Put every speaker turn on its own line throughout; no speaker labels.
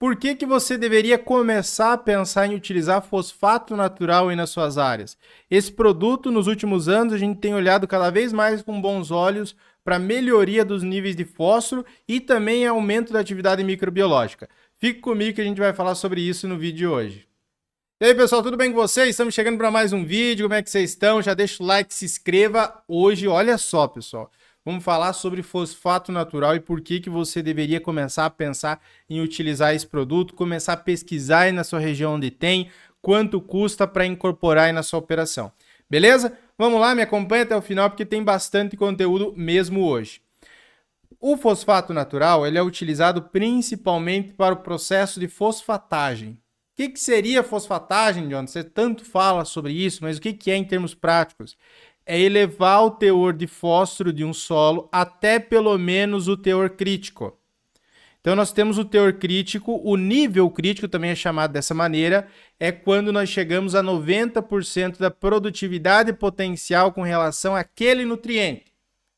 Por que que você deveria começar a pensar em utilizar fosfato natural aí nas suas áreas? Esse produto, nos últimos anos, a gente tem olhado cada vez mais com bons olhos para melhoria dos níveis de fósforo e também aumento da atividade microbiológica. Fique comigo que a gente vai falar sobre isso no vídeo de hoje. E aí, pessoal, tudo bem com vocês? Estamos chegando para mais um vídeo. Como é que vocês estão? Já deixa o like, se inscreva. Hoje, olha só, pessoal, vamos falar sobre fosfato natural e por que que você deveria começar a pensar em utilizar esse produto, começar a pesquisar aí na sua região onde tem, quanto custa para incorporar aí na sua operação. Beleza? Vamos lá, me acompanha até o final porque tem bastante conteúdo mesmo hoje. O fosfato natural ele é utilizado principalmente para o processo de fosfatagem. O que seria fosfatagem, John? Você tanto fala sobre isso, mas o que é em termos práticos? É elevar o teor de fósforo de um solo até pelo menos o teor crítico. Então nós temos o teor crítico, o nível crítico também é chamado dessa maneira, é quando nós chegamos a 90% da produtividade potencial com relação àquele nutriente.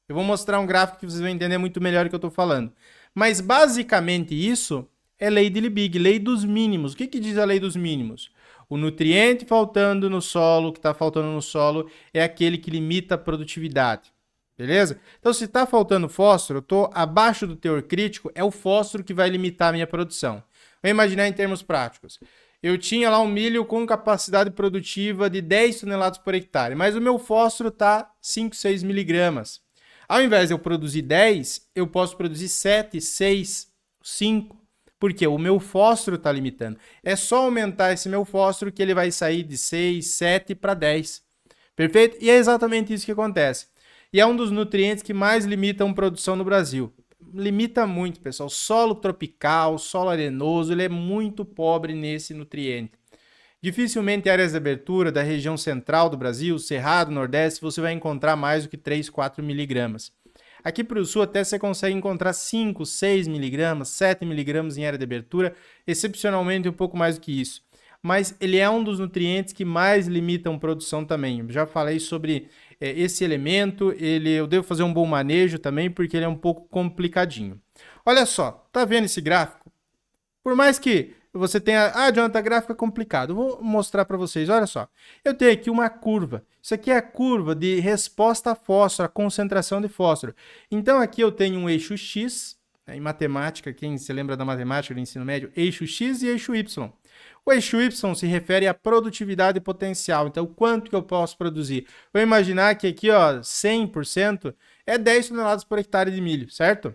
Eu vou mostrar um gráfico que vocês vão entender muito melhor o que eu estou falando. Mas basicamente isso é lei de Liebig, lei dos mínimos. O que diz a lei dos mínimos? O nutriente faltando no solo, que está faltando no solo, é aquele que limita a produtividade. Beleza? Então, se está faltando fósforo, eu estou abaixo do teor crítico, é o fósforo que vai limitar a minha produção. Vamos imaginar em termos práticos. Eu tinha lá um milho com capacidade produtiva de 10 toneladas por hectare, mas o meu fósforo está 5, 6 miligramas. Ao invés de eu produzir 10, eu posso produzir 7, 6, 5. Porque o meu fósforo está limitando. É só aumentar esse meu fósforo que ele vai sair de 6, 7 para 10. Perfeito? E é exatamente isso que acontece. E é um dos nutrientes que mais limitam a produção no Brasil. Limita muito, pessoal. Solo tropical, solo arenoso, ele é muito pobre nesse nutriente. Dificilmente áreas de abertura da região central do Brasil, Cerrado, Nordeste, você vai encontrar mais do que 3, 4 miligramas. Aqui para o sul até você consegue encontrar 5, 6 miligramas, 7 miligramas em área de abertura, excepcionalmente um pouco mais do que isso. Mas ele é um dos nutrientes que mais limitam produção também. Eu já falei sobre esse elemento, eu devo fazer um bom manejo também, porque ele é um pouco complicadinho. Olha só, tá vendo esse gráfico? Por mais que você tenha... Jonathan, gráfico é complicado. Eu vou mostrar para vocês. Olha só. Eu tenho aqui uma curva. Isso aqui é a curva de resposta a fósforo, a concentração de fósforo. Então, aqui eu tenho um eixo X. Em matemática, quem se lembra da matemática do ensino médio, eixo X e eixo Y. O eixo Y se refere à produtividade potencial. Então, quanto que eu posso produzir? Vou imaginar que aqui, ó, 100% é 10 toneladas por hectare de milho, certo?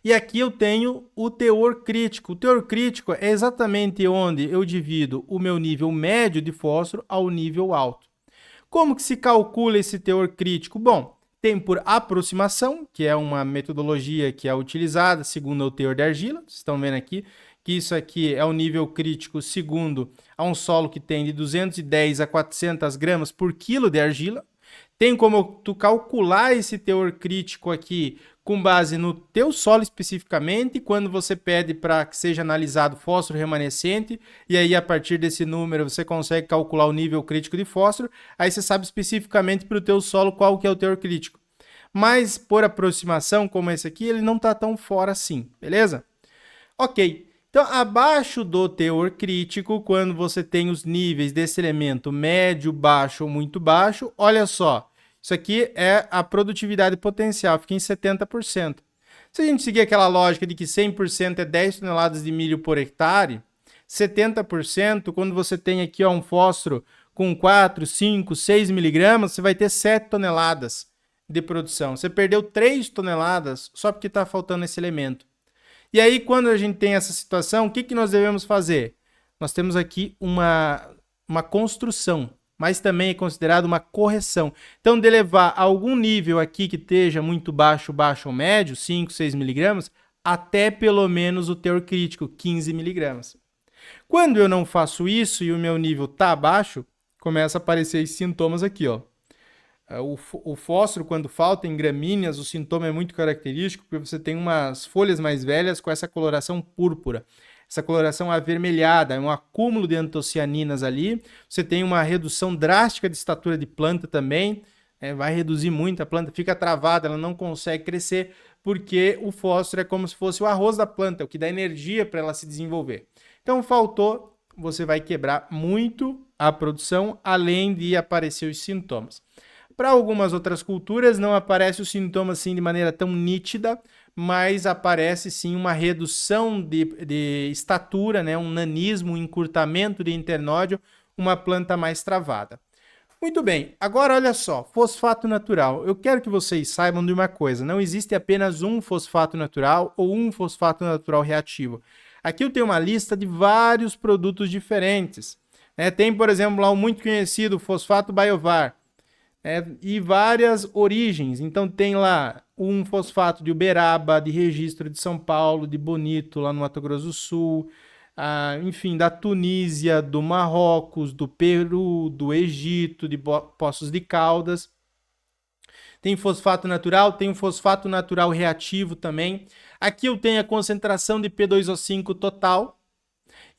E aqui eu tenho o teor crítico. O teor crítico é exatamente onde eu divido o meu nível médio de fósforo ao nível alto. Como que se calcula esse teor crítico? Bom, tem por aproximação, que é uma metodologia que é utilizada segundo o teor de argila. Vocês estão vendo aqui que isso aqui é o nível crítico segundo a um solo que tem de 210 a 400 gramas por quilo de argila. Tem como tu calcular esse teor crítico aqui com base no teu solo especificamente, quando você pede para que seja analisado fósforo remanescente, e aí a partir desse número você consegue calcular o nível crítico de fósforo, aí você sabe especificamente para o teu solo qual que é o teor crítico. Mas por aproximação, como esse aqui, ele não está tão fora assim, beleza? Ok. Então, abaixo do teor crítico, quando você tem os níveis desse elemento médio, baixo ou muito baixo, olha só, isso aqui é a produtividade potencial, fica em 70%. Se a gente seguir aquela lógica de que 100% é 10 toneladas de milho por hectare, 70%, quando você tem aqui ó, um fósforo com 4, 5, 6 miligramas, você vai ter 7 toneladas de produção. Você perdeu 3 toneladas só porque está faltando esse elemento. E aí, quando a gente tem essa situação, o que nós devemos fazer? Nós temos aqui uma construção, mas também é considerado uma correção. Então, de levar a algum nível aqui que esteja muito baixo, baixo ou médio, 5, 6 miligramas, até pelo menos o teor crítico, 15 miligramas. Quando eu não faço isso e o meu nível está baixo, começa a aparecer esses sintomas aqui, ó. O fósforo, quando falta em gramíneas, o sintoma é muito característico, porque você tem umas folhas mais velhas com essa coloração púrpura. Essa coloração avermelhada, é um acúmulo de antocianinas ali. Você tem uma redução drástica de estatura de planta também, vai reduzir muito, a planta fica travada, ela não consegue crescer, porque o fósforo é como se fosse o arroz da planta, o que dá energia para ela se desenvolver. Então, faltou, você vai quebrar muito a produção, além de aparecer os sintomas. Para algumas outras culturas, não aparece os sintomas assim de maneira tão nítida, mas aparece sim uma redução de estatura, né? Um nanismo, um encurtamento de internódio, uma planta mais travada. Muito bem, agora olha só, fosfato natural. Eu quero que vocês saibam de uma coisa, não existe apenas um fosfato natural ou um fosfato natural reativo. Aqui eu tenho uma lista de vários produtos diferentes. Tem, por exemplo, lá o muito conhecido fosfato Biovar, e várias origens. Então tem lá um fosfato de Uberaba, de Registro de São Paulo, de Bonito, lá no Mato Grosso do Sul, enfim, da Tunísia, do Marrocos, do Peru, do Egito, de Poços de Caldas. Tem fosfato natural, tem um fosfato natural reativo também. Aqui eu tenho a concentração de P2O5 total,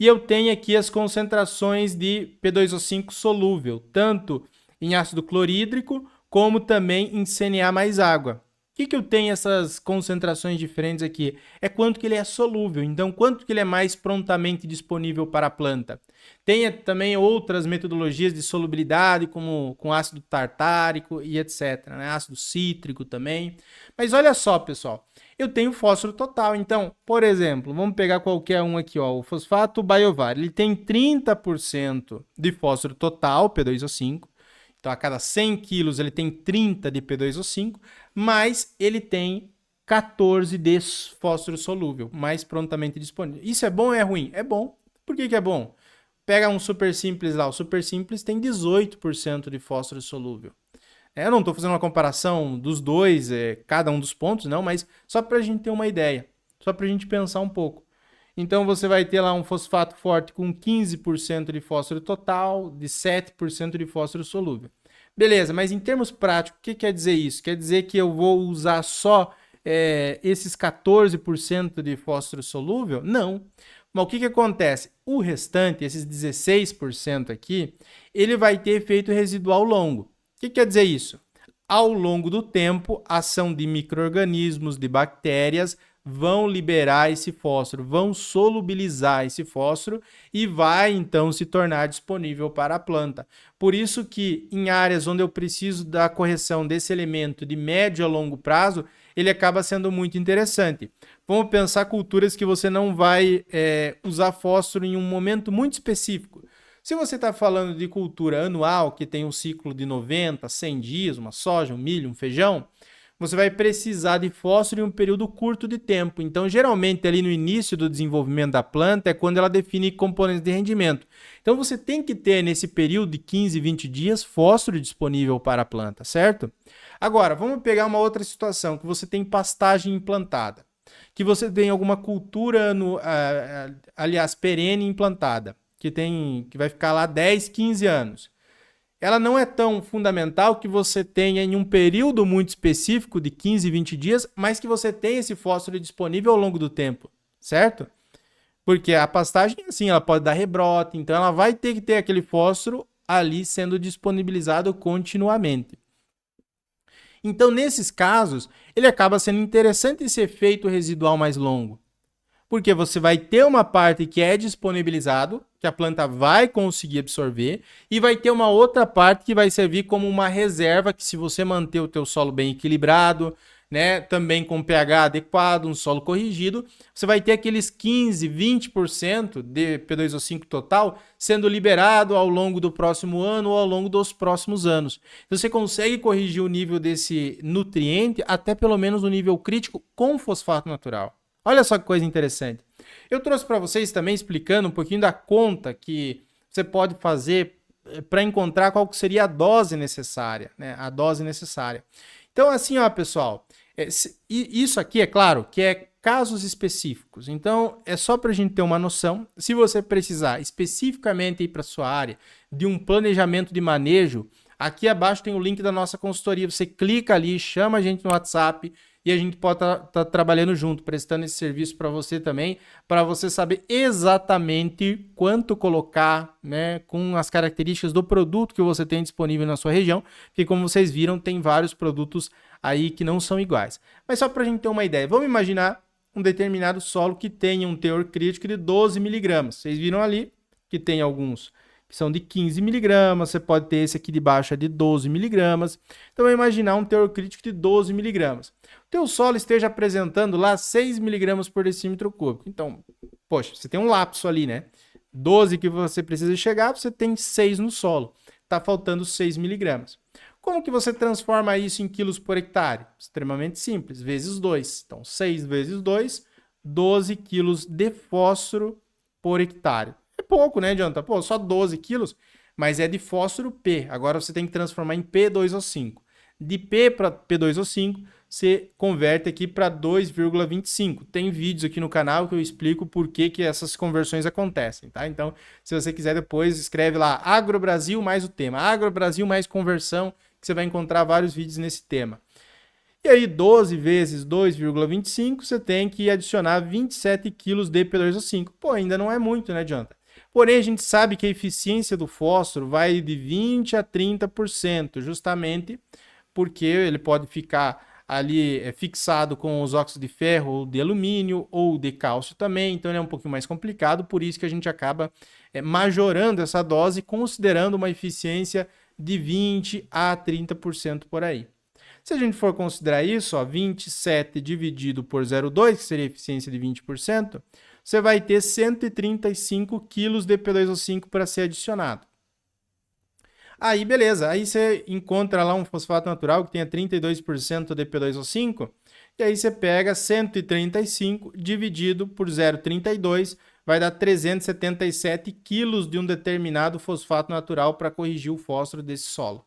e eu tenho aqui as concentrações de P2O5 solúvel, tanto em ácido clorídrico, como também em CNA mais água. O que eu tenho essas concentrações diferentes aqui? É quanto que ele é solúvel, então quanto que ele é mais prontamente disponível para a planta. Tem também outras metodologias de solubilidade, como com ácido tartárico e etc. Ácido cítrico também. Mas olha só, pessoal, eu tenho fósforo total. Então, por exemplo, vamos pegar qualquer um aqui, ó, o fosfato Biovar. Ele tem 30% de fósforo total, P2O5. Então, a cada 100 quilos ele tem 30 de P2O5, mas ele tem 14 de fósforo solúvel, mais prontamente disponível. Isso é bom ou é ruim? É bom. Por que é bom? Pega um super simples lá. O super simples tem 18% de fósforo solúvel. Eu não estou fazendo uma comparação dos dois, cada um dos pontos, não, mas só para a gente ter uma ideia, só para a gente pensar um pouco. Então, você vai ter lá um fosfato forte com 15% de fósforo total, de 7% de fósforo solúvel. Beleza, mas em termos práticos, o que quer dizer isso? Quer dizer que eu vou usar só esses 14% de fósforo solúvel? Não. Mas o que acontece? O restante, esses 16% aqui, ele vai ter efeito residual longo. O que quer dizer isso? Ao longo do tempo, a ação de micro-organismos, de bactérias, vão liberar esse fósforo, vão solubilizar esse fósforo e vai então se tornar disponível para a planta. Por isso que em áreas onde eu preciso da correção desse elemento de médio a longo prazo, ele acaba sendo muito interessante. Vamos pensar culturas que você não vai usar fósforo em um momento muito específico. Se você está falando de cultura anual, que tem um ciclo de 90, 100 dias, uma soja, um milho, um feijão, você vai precisar de fósforo em um período curto de tempo. Então, geralmente, ali no início do desenvolvimento da planta é quando ela define componentes de rendimento. Então, você tem que ter, nesse período de 15, 20 dias, fósforo disponível para a planta, certo? Agora, vamos pegar uma outra situação, que você tem pastagem implantada, que você tem alguma cultura, aliás, perene implantada, que vai ficar lá 10, 15 anos. Ela não é tão fundamental que você tenha em um período muito específico de 15, 20 dias, mas que você tenha esse fósforo disponível ao longo do tempo, certo? Porque a pastagem, assim, ela pode dar rebrote, então ela vai ter que ter aquele fósforo ali sendo disponibilizado continuamente. Então, nesses casos, ele acaba sendo interessante esse efeito residual mais longo. Porque você vai ter uma parte que é disponibilizado, que a planta vai conseguir absorver, e vai ter uma outra parte que vai servir como uma reserva, que se você manter o teu solo bem equilibrado, né, também com pH adequado, um solo corrigido, você vai ter aqueles 15, 20% de P2O5 total sendo liberado ao longo do próximo ano ou ao longo dos próximos anos. Você consegue corrigir o nível desse nutriente até pelo menos o nível crítico com fosfato natural. Olha só que coisa interessante. Eu trouxe para vocês também explicando um pouquinho da conta que você pode fazer para encontrar qual que seria a dose necessária, né? A dose necessária. Então, assim, ó, pessoal, isso aqui é claro que é casos específicos. Então, é só para a gente ter uma noção. Se você precisar especificamente ir para sua área de um planejamento de manejo, aqui abaixo tem o link da nossa consultoria. Você clica ali, chama a gente no WhatsApp e a gente pode estar trabalhando junto, prestando esse serviço para você também, para você saber exatamente quanto colocar, né, com as características do produto que você tem disponível na sua região, que como vocês viram, tem vários produtos aí que não são iguais. Mas só para a gente ter uma ideia, vamos imaginar um determinado solo que tenha um teor crítico de 12 miligramas. Vocês viram ali que tem alguns que são de 15 miligramas, você pode ter esse aqui de baixo é de 12 miligramas. Então, vamos imaginar um teor crítico de 12 miligramas. O teu solo esteja apresentando lá 6 miligramas por decímetro cúbico. Então, poxa, você tem um lapso ali, né? 12 que você precisa chegar, você tem 6 no solo. Está faltando 6 miligramas. Como que você transforma isso em quilos por hectare? Extremamente simples, vezes 2. Então, 6 vezes 2, 12 quilos de fósforo por hectare. É pouco, né, adianta? Pô, só 12 quilos, mas é de fósforo P. Agora você tem que transformar em P2O5. De P para P2O5, você converte aqui para 2,25. Tem vídeos aqui no canal que eu explico por que essas conversões acontecem, tá? Então, se você quiser depois, escreve lá AgroBrasil mais o tema. AgroBrasil mais conversão, que você vai encontrar vários vídeos nesse tema. E aí, 12 vezes 2,25, você tem que adicionar 27 quilos de P2O5. Pô, ainda não é muito, né, adianta? Porém, a gente sabe que a eficiência do fósforo vai de 20% a 30%, justamente porque ele pode ficar ali fixado com os óxidos de ferro ou de alumínio ou de cálcio também, então ele é um pouquinho mais complicado, por isso que a gente acaba majorando essa dose, considerando uma eficiência de 20% a 30% por aí. Se a gente for considerar isso, ó, 27 dividido por 0,2, que seria a eficiência de 20%, você vai ter 135 quilos de P2O5 para ser adicionado. Aí, beleza. Aí você encontra lá um fosfato natural que tenha 32% de P2O5, e aí você pega 135 dividido por 0,32, vai dar 377 quilos de um determinado fosfato natural para corrigir o fósforo desse solo.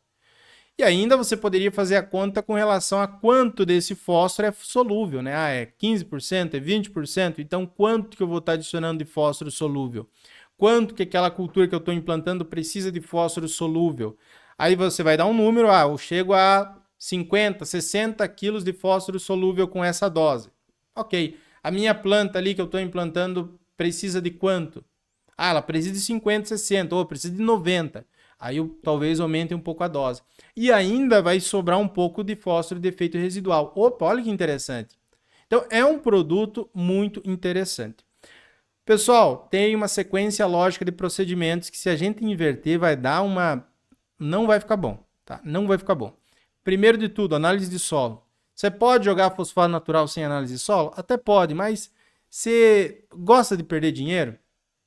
E ainda você poderia fazer a conta com relação a quanto desse fósforo é solúvel, né? Ah, é 15%, é 20%, então quanto que eu vou estar adicionando de fósforo solúvel? Quanto que aquela cultura que eu estou implantando precisa de fósforo solúvel? Aí você vai dar um número, eu chego a 50, 60 quilos de fósforo solúvel com essa dose. Ok, a minha planta ali que eu estou implantando precisa de quanto? Ela precisa de 50, 60, ou precisa de 90. Aí eu talvez aumente um pouco a dose. E ainda vai sobrar um pouco de fósforo de efeito residual. Opa, olha que interessante. Então, é um produto muito interessante. Pessoal, tem uma sequência lógica de procedimentos que se a gente inverter vai dar uma... Não vai ficar bom, tá? Não vai ficar bom. Primeiro de tudo, análise de solo. Você pode jogar fosfato natural sem análise de solo? Até pode, mas você gosta de perder dinheiro?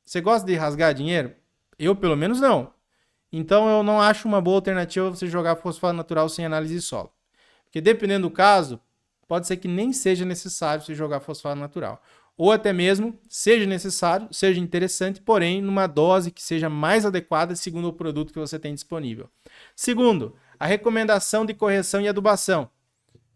Você gosta de rasgar dinheiro? Eu, pelo menos, não. Então, eu não acho uma boa alternativa você jogar fosfato natural sem análise de solo. Porque dependendo do caso, pode ser que nem seja necessário você jogar fosfato natural. Ou até mesmo seja necessário, seja interessante, porém numa dose que seja mais adequada segundo o produto que você tem disponível. Segundo, a recomendação de correção e adubação.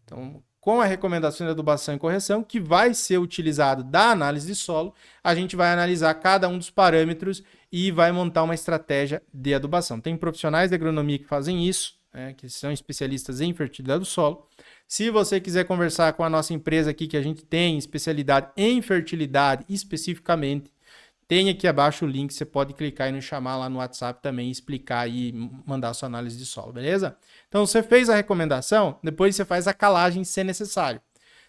Então, com a recomendação de adubação e correção, que vai ser utilizado da análise de solo, a gente vai analisar cada um dos parâmetros e vai montar uma estratégia de adubação. Tem profissionais de agronomia que fazem isso, que são especialistas em fertilidade do solo. Se você quiser conversar com a nossa empresa aqui, que a gente tem especialidade em fertilidade especificamente, tem aqui abaixo o link, você pode clicar e nos chamar lá no WhatsApp também, explicar e mandar a sua análise de solo, beleza? Então, você fez a recomendação, depois você faz a calagem se necessário.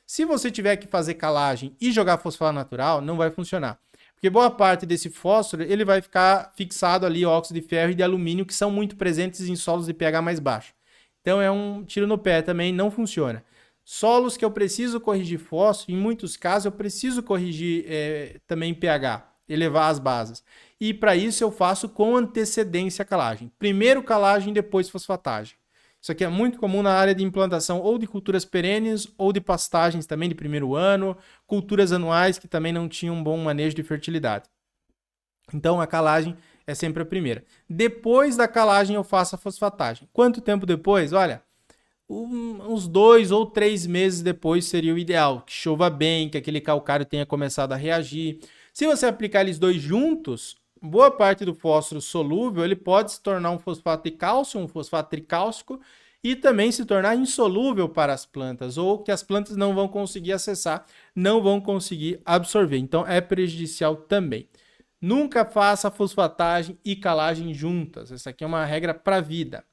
Se você tiver que fazer calagem e jogar fosfato natural, não vai funcionar. Porque boa parte desse fósforo, ele vai ficar fixado ali, óxido de ferro e de alumínio, que são muito presentes em solos de pH mais baixo. Então, é um tiro no pé também, não funciona. Solos que eu preciso corrigir fósforo, em muitos casos eu preciso corrigir também pH, elevar as bases. E para isso eu faço com antecedência a calagem. Primeiro calagem, depois fosfatagem. Isso aqui é muito comum na área de implantação ou de culturas perenes ou de pastagens também de primeiro ano, culturas anuais que também não tinham um bom manejo de fertilidade. Então a calagem é sempre a primeira. Depois da calagem eu faço a fosfatagem. Quanto tempo depois? Olha, uns 2 ou 3 meses depois seria o ideal. Que chova bem, que aquele calcário tenha começado a reagir. Se você aplicar eles dois juntos, boa parte do fósforo solúvel ele pode se tornar um fosfato de cálcio, um fosfato tricálcico, e também se tornar insolúvel para as plantas, ou que as plantas não vão conseguir acessar, não vão conseguir absorver. Então é prejudicial também. Nunca faça fosfatagem e calagem juntas. Essa aqui é uma regra para a vida.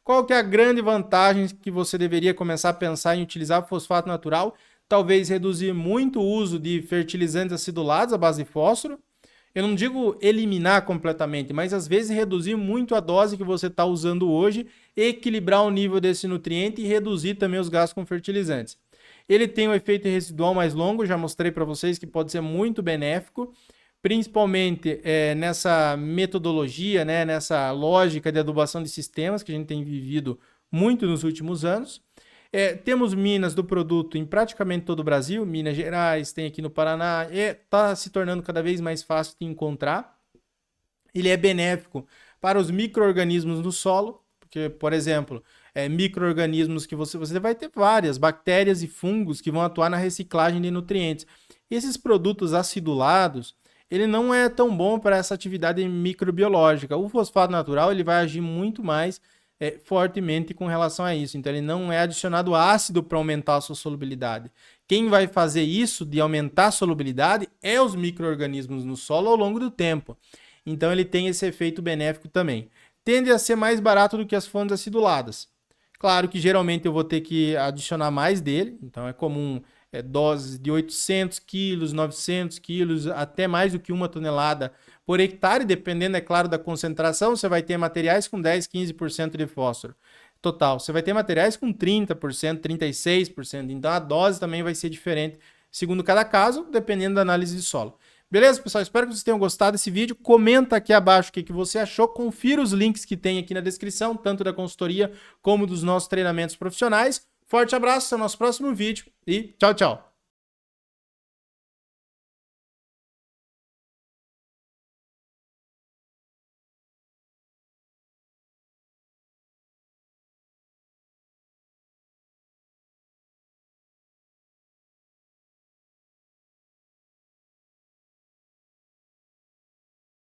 Qual que é a grande vantagem que você deveria começar a pensar em utilizar fosfato natural? Talvez reduzir muito o uso de fertilizantes acidulados à base de fósforo. Eu não digo eliminar completamente, mas às vezes reduzir muito a dose que você está usando hoje, equilibrar o nível desse nutriente e reduzir também os gastos com fertilizantes. Ele tem um efeito residual mais longo, já mostrei para vocês que pode ser muito benéfico, principalmente nessa metodologia, né, nessa lógica de adubação de sistemas que a gente tem vivido muito nos últimos anos. Temos minas do produto em praticamente todo o Brasil, Minas Gerais, tem aqui no Paraná, está se tornando cada vez mais fácil de encontrar. Ele é benéfico para os micro-organismos no solo, porque, por exemplo, micro-organismos que você vai ter várias bactérias e fungos que vão atuar na reciclagem de nutrientes. E esses produtos acidulados, ele não é tão bom para essa atividade microbiológica. O fosfato natural ele vai agir muito mais fortemente com relação a isso. Então, ele não é adicionado ácido para aumentar a sua solubilidade. Quem vai fazer isso de aumentar a solubilidade é os micro-organismos no solo ao longo do tempo. Então, ele tem esse efeito benéfico também. Tende a ser mais barato do que as fontes aciduladas. Claro que geralmente eu vou ter que adicionar mais dele, então é comum doses de 800 quilos, 900 quilos, até mais do que 1 tonelada por hectare, dependendo, é claro, da concentração. Você vai ter materiais com 10, 15% de fósforo total. Você vai ter materiais com 30%, 36%. Então a dose também vai ser diferente, segundo cada caso, dependendo da análise de solo. Beleza, pessoal? Espero que vocês tenham gostado desse vídeo. Comenta aqui abaixo o que você achou. Confira os links que tem aqui na descrição, tanto da consultoria como dos nossos treinamentos profissionais. Forte abraço, até o nosso próximo vídeo e tchau, tchau!